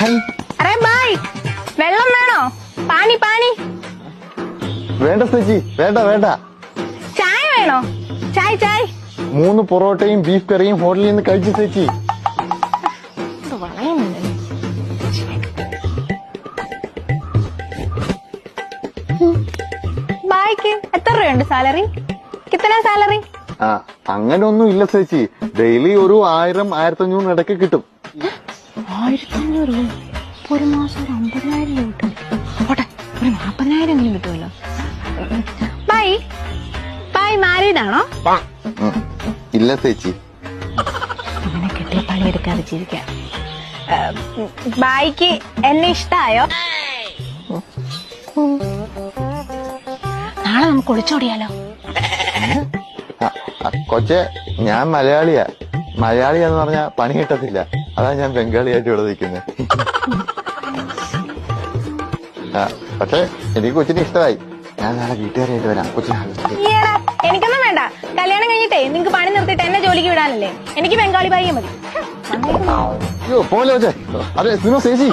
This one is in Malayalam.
അറേ ബായ്, വെള്ളം വേണോ? പാനി പാനി. വേണ്ട ചേച്ചി, വേണ്ട വേണ്ട. ചായ വേണോ? ചായ് ചായ്. 3 പൊറോട്ടയും ബീഫ് കറിയും ഹോട്ടലിൽ നിന്ന് കഴിച്ചു ചേച്ചി. ബായ്ക്ക് എത്ര രൂപയുണ്ട് സാലറി? കിത്തന സാലറി? അങ്ങനെ ഒന്നും ഇല്ല ചേച്ചി. ഡെയിലി ഒരു 1000-1500 ഇടയ്ക്ക് കിട്ടും. 1500 രൂപ ഒരു മാസം? ഒരു 50,000 രൂപ കിട്ടും. പോട്ടെ, ഒരു 40,000 എങ്കിലും കിട്ടുമല്ലോ. ബായ് ബായ് മാരീഡ് ആണോ? ഇല്ല ചേച്ചി. അങ്ങനെ കിട്ടിയ പണിയെടുക്കാതെ ജീവിക്കാം. ബായ്ക്ക് എന്നെ ഇഷ്ടായോ? നാളെ നമുക്ക് ഒളിച്ചോടിയാലോ? കൊച്ചെ, ഞാൻ മലയാളിയാ. മലയാളിയാന്ന് പറഞ്ഞാ പണി കിട്ടത്തില്ല. അതാ ഞാൻ ബംഗാളിയായിട്ട് ഇവിടെ നിൽക്കുന്നത്. പക്ഷെ എനിക്ക് കൊച്ചിനെ ഇഷ്ടമായി. ഞാൻ നാളെ വീട്ടുകാരായിട്ട് വരാം. കൊച്ചിനെ എനിക്കൊന്നും വേണ്ട. കല്യാണം കഴിഞ്ഞിട്ടേ നിങ്ങക്ക് പണി നിർത്തിയിട്ട് എന്നെ ജോലിക്ക് വിടാനല്ലേ? എനിക്ക് ബംഗാളി ഭാര്യ മതി. അയ്യോ പോലെ കൊച്ചെ. അതെ സിനിമ ചേച്ചി.